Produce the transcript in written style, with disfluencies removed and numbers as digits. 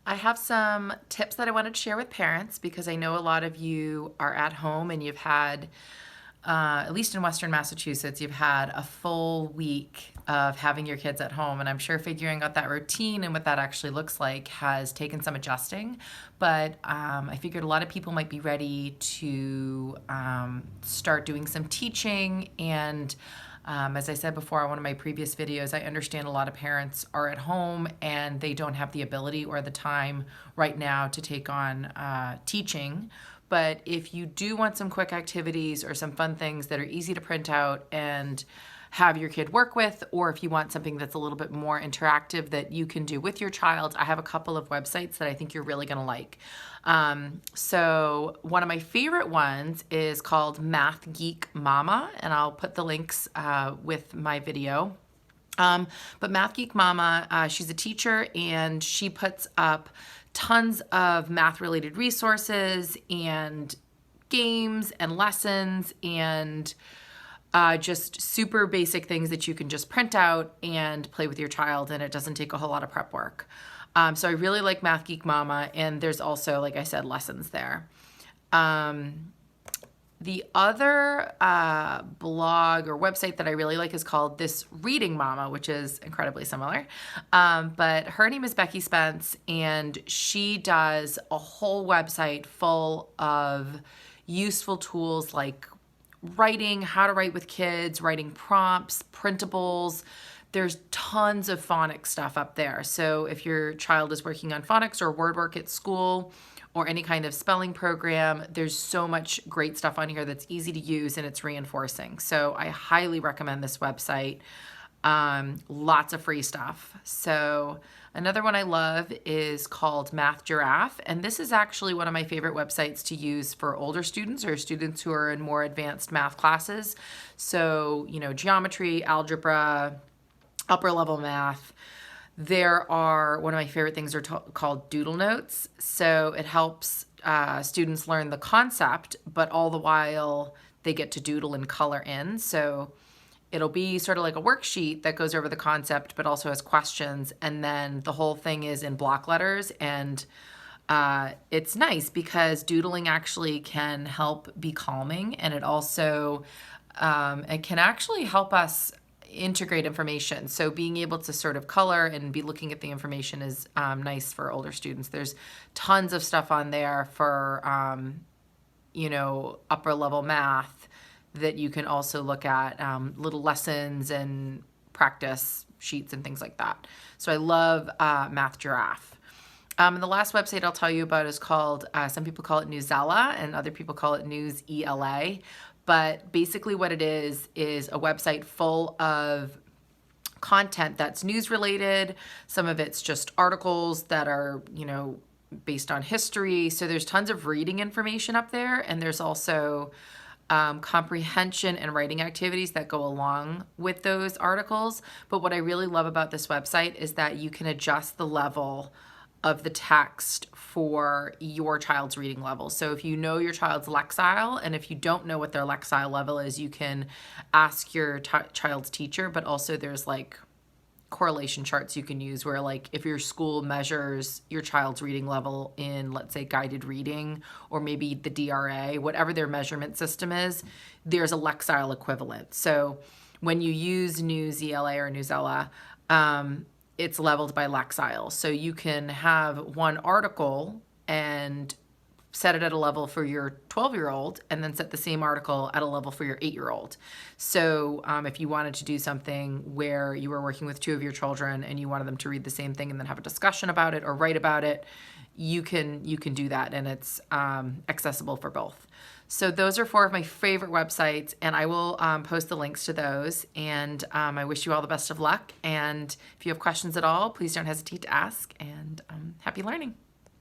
I have some tips that I wanted to share with parents because I know a lot of you are at home and you've had, at least in Western Massachusetts, you've had a full week of having your kids at home. And I'm sure figuring out that routine and what that actually looks like has taken some adjusting. But I figured a lot of people might be ready to start doing some teaching and as I said before on one of my previous videos, I understand a lot of parents are at home and they don't have the ability or the time right now to take on teaching. But if you do want some quick activities or some fun things that are easy to print out and have your kid work with, or if you want something that's a little bit more interactive that you can do with your child, I have a couple of websites that I think you're really gonna like. So one of my favorite ones is called Math Geek Mama, and I'll put the links with my video. But Math Geek Mama, she's a teacher and she puts up tons of math related resources and games and lessons and just super basic things that you can just print out and play with your child, and it doesn't take a whole lot of prep work. So I really like Math Geek Mama, and there's also, like I said, lessons there. The other blog or website that I really like is called This Reading Mama, which is incredibly similar. But her name is Becky Spence, and she does a whole website full of useful tools like writing, how to write with kids, writing prompts, printables. There's tons of phonics stuff up there. So if your child is working on phonics or word work at school or any kind of spelling program, there's so much great stuff on here that's easy to use and it's reinforcing. So I highly recommend this website. Lots of free stuff. So another one I love is called Math Giraffe, and this is actually one of my favorite websites to use for older students or students who are in more advanced math classes. So, you know, geometry, algebra, upper level math. There are, one of my favorite things are called doodle notes. So it helps students learn the concept, but all the while they get to doodle and color in. So it'll be sort of like a worksheet that goes over the concept, but also has questions. And then the whole thing is in block letters. And it's nice because doodling actually can help be calming. And it also, it can actually help us integrate information. So being able to sort of color and be looking at the information is nice for older students. There's tons of stuff on there for, you know, upper level math that you can also look at, little lessons and practice sheets and things like that. So I love Math Giraffe. And the last website I'll tell you about is called, some people call it Newsela and other people call it Newsela. But basically what it is a website full of content that's news related. Some of it's just articles that are, you know, based on history. So there's tons of reading information up there. And there's also comprehension and writing activities that go along with those articles. But what I really love about this website is that you can adjust the level of the text for your child's reading level. So if you know your child's Lexile, and if you don't know what their Lexile level is, you can ask your child's teacher, but also there's like correlation charts you can use where, like, if your school measures your child's reading level in, let's say, guided reading or maybe the DRA, whatever their measurement system is, there's a Lexile equivalent. So when you use Newsela or Newsela, it's leveled by Lexile. So you can have one article and set it at a level for your 12-year-old and then set the same article at a level for your 8-year-old. So if you wanted to do something where you were working with two of your children and you wanted them to read the same thing and then have a discussion about it or write about it, you can do that, and it's accessible for both. So those are four of my favorite websites, and I will post the links to those. And I wish you all the best of luck. And if you have questions at all, please don't hesitate to ask. And happy learning.